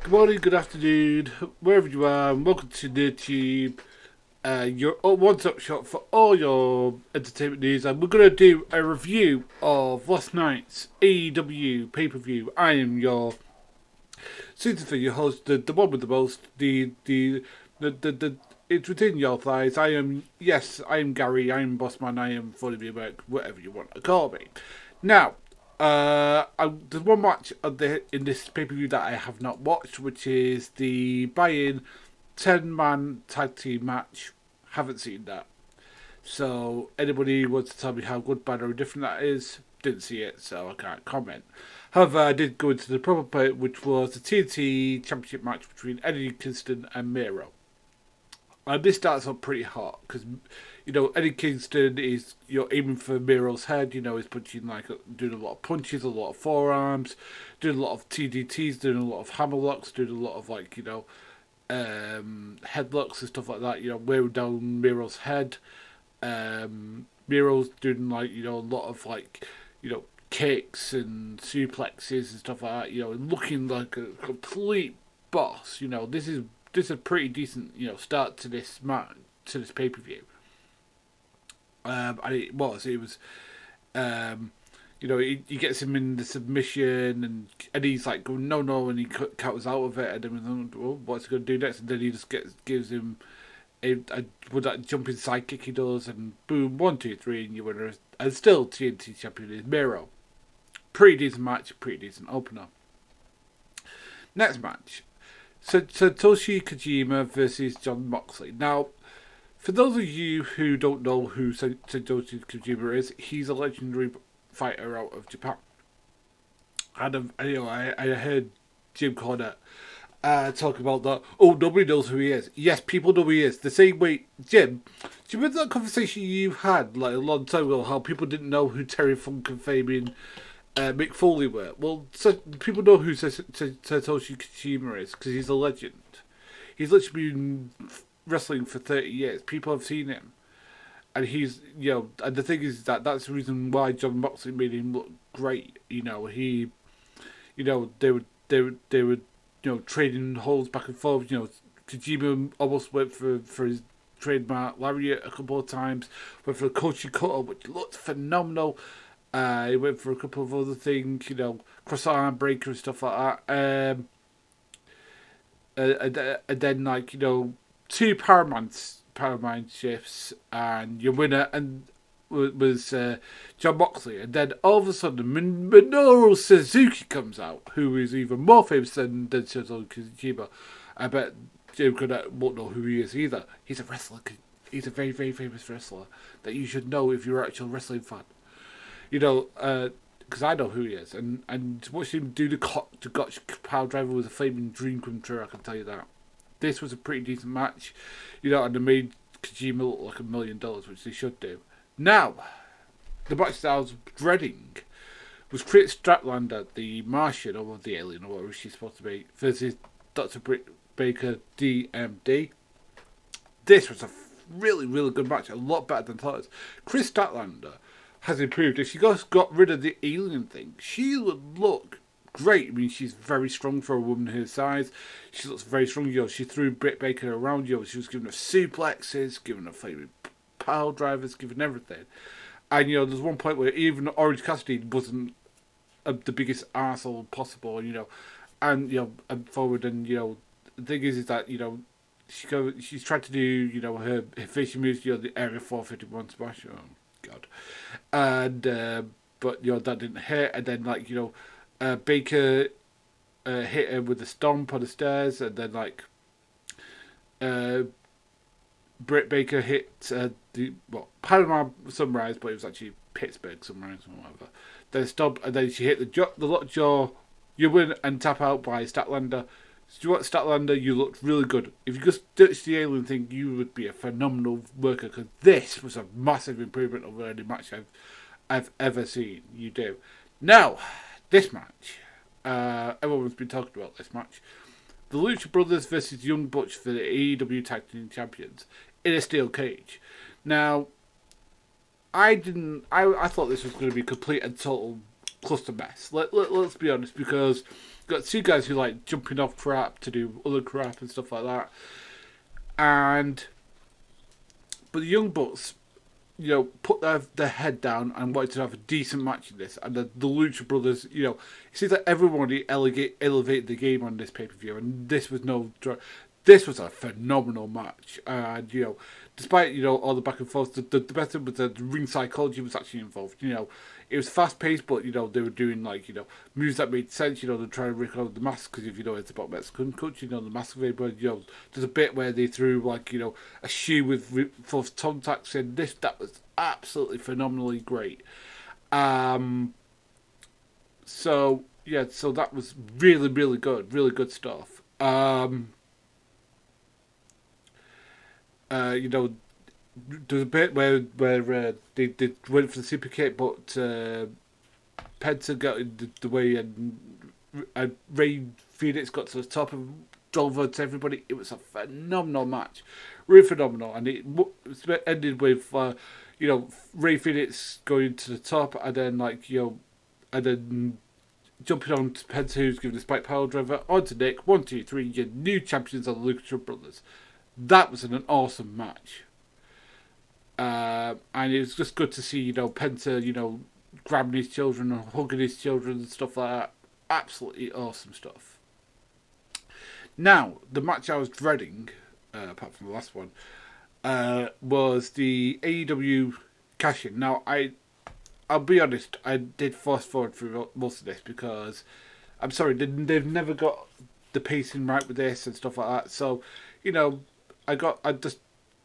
Good morning, good afternoon, wherever you are, and welcome to NerdTube, your one-stop shop for all your entertainment news. And we're going to do a review of last night's AEW pay-per-view. I am your your host, the one with the most, it's within your thighs. I am Gary, I am Bossman, I am Funny Me Work, whatever you want to call me. Now, there's one match in this pay-per-view that I have not watched, which is the buy-in 10-man tag team match. Haven't seen that. So, anybody wants to tell me how good, bad, or different that is? Didn't see it, so I can't comment. However, I did go into the proper part, which was the TNT Championship match between Kingston and Miro. And this starts off pretty hot because, Eddie Kingston is, aiming for Miro's head. He's punching, doing a lot of punches, a lot of forearms, doing a lot of TDTs, doing a lot of hammerlocks, doing a lot of, headlocks and stuff like that, wearing down Miro's head. Miro's doing, a lot of, kicks and suplexes and stuff like that, looking like a complete boss. This is a pretty decent, start to this match, to this pay-per-view. And it was, he gets him in the submission, and he's like going no, and he counters out of it, and then what's he going to do next? And then he just gives him with that jumping sidekick he does, and boom, 1, 2, 3, and you win. And still TNT champion is Miro. Pretty decent match, pretty decent opener. Next match. Satoshi Kojima versus Jon Moxley. Now, for those of you who don't know who Satoshi Kojima is, he's a legendary fighter out of Japan. And I heard Jim Cornette talk about that. Oh, nobody knows who he is. Yes, people know who he is. The same way, Jim, do you remember that conversation you had a long time ago? How people didn't know who Terry Funk and Fabian Mick Foley were. Well, so people know who Satoshi Kojima is because he's a legend. He's literally been wrestling for 30 years. People have seen him, and he's and the thing is that's the reason why Jon Moxley made him look great. They were trading holds back and forth. Kojima almost went for his trademark lariat a couple of times. Went for a Kochi cutter, which looked phenomenal. He went for a couple of other things, cross arm breaker and stuff like that. And then, 2 Paramount shifts, and your winner was Jon Moxley. And then all of a sudden, Minoru Suzuki comes out, who is even more famous than Satoshi Kojima. I bet Jim Cornette won't know who he is either. He's a wrestler. He's a very, very famous wrestler that you should know if you're an actual wrestling fan. Because I know who he is, and watching him do the Gotch power driver was a flaming dream come true, I can tell you that. This was a pretty decent match, and they made Kojima look like $1 million, which they should do. Now, the match that I was dreading was Kris Statlander, the Martian, or the alien, or whatever she's supposed to be, versus Dr. Britt Baker, DMD. This was a really, really good match, a lot better than I thought it was. Kris Statlander has improved. If she got rid of the alien thing, she would look great. I mean, she's very strong for a woman her size. She looks very strong. She threw Britt Baker around. She was giving her suplexes, giving her flaming pile drivers, giving everything. And there's one point where even Orange Cassidy wasn't the biggest arsehole possible. And forward. And the thing is that she's tried to do her finishing moves. The Area 451 smash. Oh, God. And but that didn't hit, and then Baker hit her with a stomp on the stairs, and then Britt Baker hit the Panama Sunrise, but it was actually Pittsburgh Sunrise or whatever. Then stomp, and then she hit the lockjaw. You win and tap out by Statlander. So what, Statlander, you looked really good. If you just ditched the alien thing, you would be a phenomenal worker, because this was a massive improvement over any match I've ever seen you do. Now, this match, everyone's been talking about this match. The Lucha Brothers versus Young Bucks for the AEW Tag Team Champions in a steel cage. Now, I thought this was going to be complete and total cluster mess. Let's be honest, because you've got two guys who like jumping off crap to do other crap and stuff like that. But the Young Bucks, put their head down and wanted to have a decent match in this. And the Lucha Brothers, it seems like everybody elevated the game on this pay-per-view. And this was this was a phenomenal match. And, despite, all the back and forth, the best thing was the ring psychology was actually involved. It was fast-paced, but, they were doing, moves that made sense. They're trying to record the mask, because if you know it's about Mexican culture, the mask of but, there's a bit where they threw, a shoe with false thumbtacks in. That was absolutely phenomenally great. So that was really, really good stuff. There's a bit where they went for the super kick, but Penta got in the way, and Ray Phoenix got to the top and drove out to everybody. It was a phenomenal match, really phenomenal, and it ended with Ray Phoenix going to the top, and then and then jumping on to Penta, who's giving the spike power driver onto Nick. 1, 2, 3, your new champions are the Lucha Brothers. That was an awesome match. And it was just good to see, Penta, grabbing his children and hugging his children and stuff like that. Absolutely awesome stuff. Now, the match I was dreading, apart from the last one, was the AEW cash-in. Now, I'll be honest, I did fast forward through most of this because, I'm sorry, they've never got the pacing right with this and stuff like that. So, I just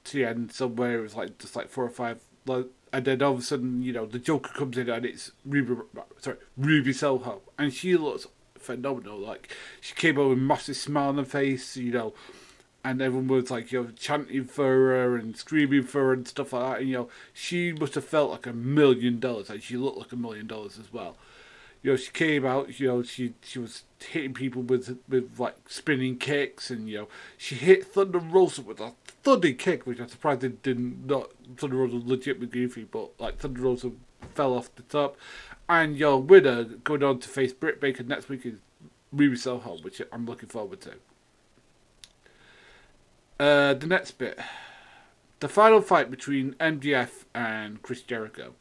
to the end somewhere, it was just 4 or 5, and then all of a sudden, the Joker comes in and it's Ruby Soho, and she looks phenomenal. She came over with a massive smile on her face, and everyone was chanting for her and screaming for her and stuff like that. And she must have felt like $1 million, and she looked like $1 million as well. She came out, she was hitting people with spinning kicks, and she hit Thunder Rosa with a Thunder kick, which I'm surprised they didn't. Not Thunder Rosa was legitimately goofy, but Thunder Rosa fell off the top. And your winner going on to face Britt Baker next week is Ruby Soho, which I'm looking forward to. The next bit, the final fight between MJF and Chris Jericho.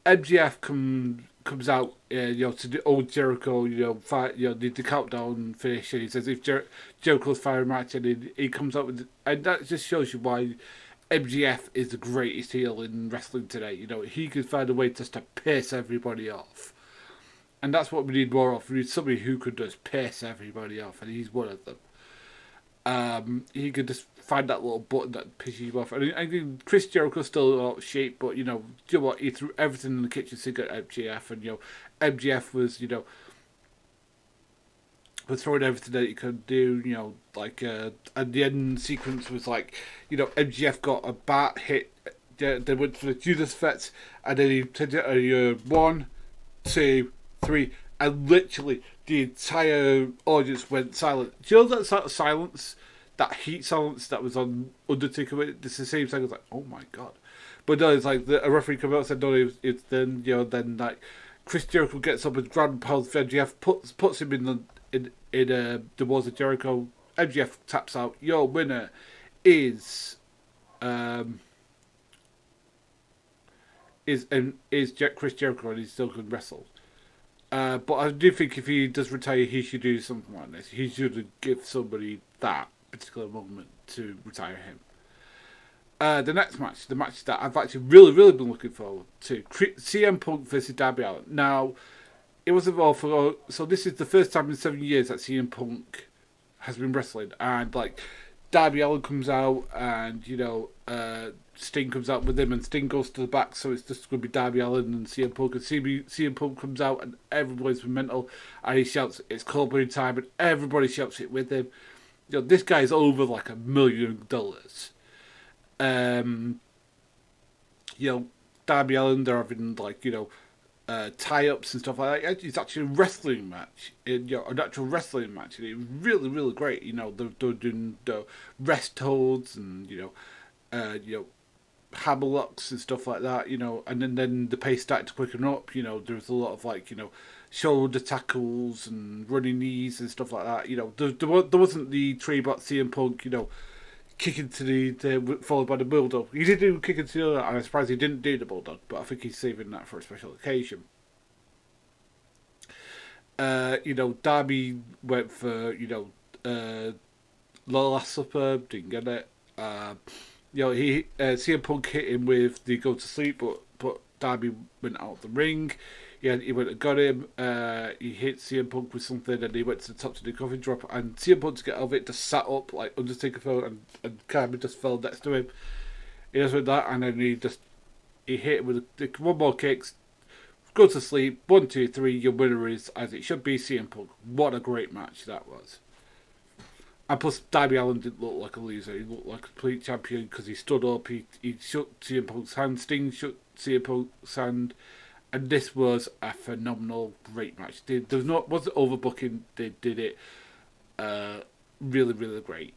MJF comes out, to the old Jericho, fight, the countdown finish, and he says if Jericho's firing match, and he comes out with, and that just shows you why MJF is the greatest heel in wrestling today. He can find a way just to piss everybody off, and that's what we need more of. We need somebody who could just piss everybody off, and he's one of them. He could just find that little button that pisses you off. I think Chris Jericho's still out of shape, but you know what? He threw everything in the kitchen sink at MJF, and MJF was was throwing everything that he could do. And the end sequence was MJF got a bat hit. They went for the Judas Fets, and then he said 1, 2, 3, and literally the entire audience went silent. Do you know that sort of silence, that heat silence that was on Undertaker? It's the same thing. I was like, oh my god! But no, it's a referee came out and said no. It's then then Chris Jericho gets up and grabs Paul MJF, puts him in the walls of Jericho. MJF taps out. Your winner is Chris Jericho, and he's still going to wrestle. But I do think if he does retire, he should do something like this. He should give somebody that particular moment to retire him. The next match, the match that I've actually really been looking forward to, CM Punk versus Darby Allin. Now, it was involved for, so this is the first time in 7 years that CM Punk has been wrestling, and Darby Allin comes out, and Sting comes out with him, and Sting goes to the back, so it's just going to be Darby Allin and CM Punk, and CM Punk comes out, and everybody's mental, and he shouts, "It's Cold time," and everybody shouts it with him. This guy's over $1 million. Darby Allin, they're having tie-ups and stuff like that. It's actually a wrestling match, an actual wrestling match, and it was really great. They're doing the rest holds, and hammerlocks and stuff like that, and then the pace started to quicken up. There was a lot of shoulder tackles and running knees and stuff like that. There wasn't the tree-bot CM Punk, kicking to the followed by the bulldog. He did do kicking to the other, and I'm surprised he didn't do the bulldog, but I think he's saving that for a special occasion. Darby went for Last Supper, didn't get it. CM Punk hit him with the go to sleep, but Darby went out of the ring. He went and got him. He hit CM Punk with something, and he went to the top to the coffin drop. And CM Punk, to get out of it, just sat up like Undertaker fell, and Carmen just fell next to him. He just went that, and then he hit him with one more kicks. Go to sleep. 1, 2, 3. Your winner is, as it should be, CM Punk. What a great match that was. And plus, Darby Allin didn't look like a loser. He looked like a complete champion because he stood up. He shook CM Punk's hand. Sting shook CM Punk's hand. And this was a phenomenal, great match. Wasn't overbooking. They did it really, really great.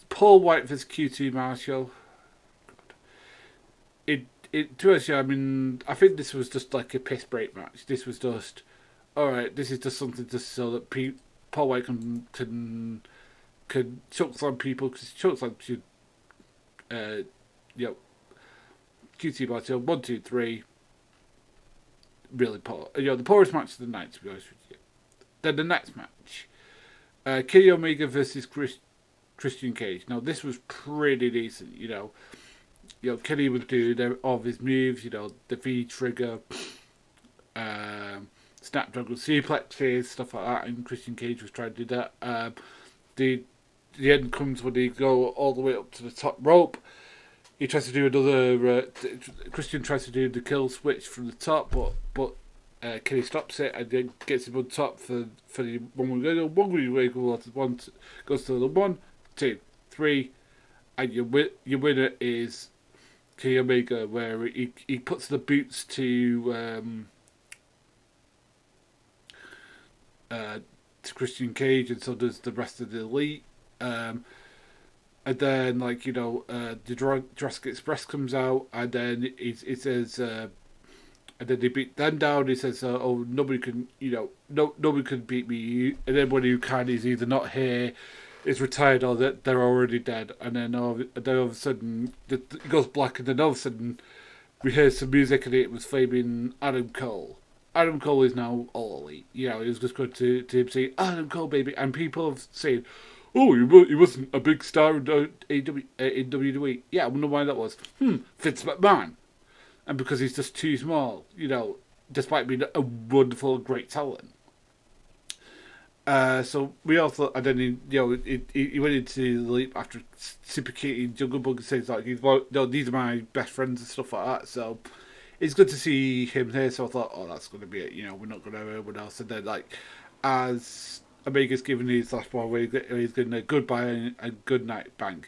Paul Wight vs QT Marshall. To us, I think this was just like a piss break match. This was just, alright, this is just something just so that Paul Wight can chokeslam people, because chokeslam should, QT Marshall, 1, 2, 3. Really poor. The poorest match of the night, to be honest with you. Then the next match, Kenny Omega versus Christian Cage. Now this was pretty decent. Kenny would do all of his moves. The V trigger, Snapdragon suplexes, stuff like that. And Christian Cage was trying to do that. The end comes when they go all the way up to the top rope. He tries to do another. Christian tries to do the kill switch from the top, but Kenny stops it and then gets him on top for the one way wiggle. One goes to the 1, 2, 3, and your winner is Kenny Omega, where he puts the boots to Christian Cage, and so does the rest of the Elite. And then, the Jurassic Express comes out, and then it says, and then they beat them down. He says, "Oh, nobody can, nobody can beat me." And then when you can, he's either not here, is retired, or that they're already dead. And then all of a sudden, it goes black, and then all of a sudden, we hear some music, and it was flaming Adam Cole. Adam Cole is now all Elite. He was just going to him saying, "Adam Cole, baby," and people have said, "Oh, he wasn't a big star in WWE. Yeah, I wonder why that was. Vince McMahon. And because he's just too small, despite being a wonderful, great talent. So we all thought, and then he went into the leap after super kicking Jungle Book and says these are my best friends and stuff like that. So it's good to see him here. So I thought, that's going to be it. We're not going to have anyone else. And then as Omega's giving his last one where he's getting a goodbye and good night bang.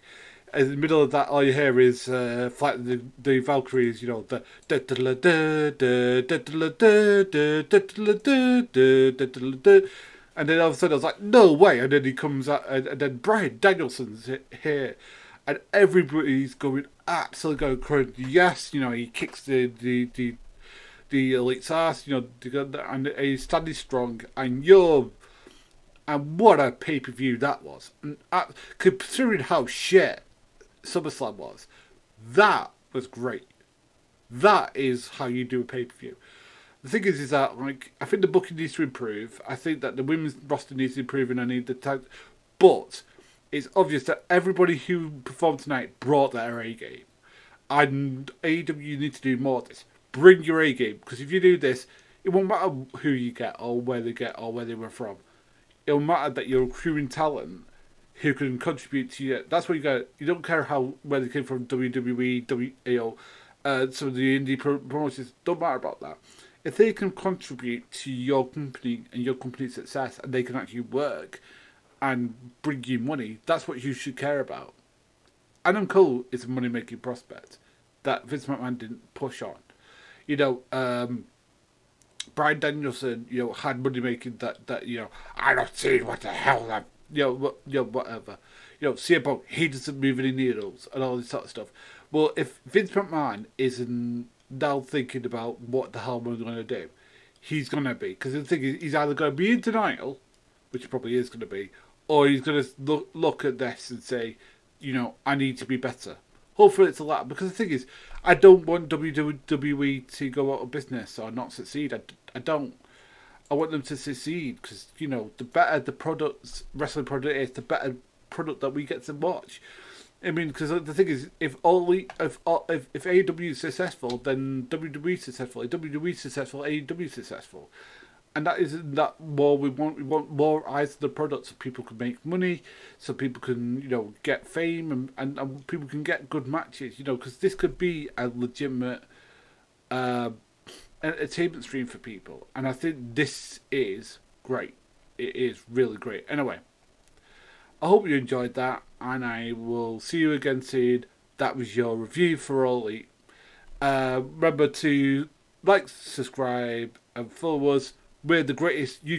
In the middle of that, all you hear is Flight of the Valkyries, the and then all of a sudden I was like, no way, and then he comes out, and then Bryan Danielson's here, and everybody's going absolutely going crazy. Yes, he kicks the Elite's ass, and he's standing strong, and what a pay-per-view that was. And considering how shit SummerSlam was, that was great. That is how you do a pay-per-view. The thing is that, I think the booking needs to improve. I think that the women's roster needs to improve, and I need the tag. But it's obvious that everybody who performed tonight brought their A game. And AEW need to do more of this. Bring your A game. Because if you do this, it won't matter who you get, or where they were from. It'll matter that you're accruing talent who can contribute to you. That's what you got. You don't care where they came from, WWE, some of the indie promotions. Don't matter about that. If they can contribute to your company and your company's success, and they can actually work and bring you money, that's what you should care about. Adam Cole is a money-making prospect that Vince McMahon didn't push on. Bryan Danielson, had money making that I don't see what the hell that, whatever. CM Punk, he doesn't move any needles and all this sort of stuff. Well, if Vince McMahon isn't now thinking about what the hell we're going to do, he's going to be. Because the thing is, he's either going to be in denial, which he probably is going to be, or he's going to look at this and say, I need to be better. Hopefully it's a lot. Because the thing is, I don't want WWE to go out of business or not succeed. I don't. I want them to succeed because, the better the wrestling product is, the better product that we get to watch. I mean, because the thing is, if AEW is successful, then WWE is successful. If WWE is successful, AEW is successful. And that isn't that more we want. We want more eyes on the product so people can make money, so people can, get fame and people can get good matches, because this could be a legitimate entertainment stream for people. And I think this is great. It is really great. Anyway, I hope you enjoyed that, and I will see you again soon. That was your review for All Elite. Remember to like, subscribe, and follow us. We're the greatest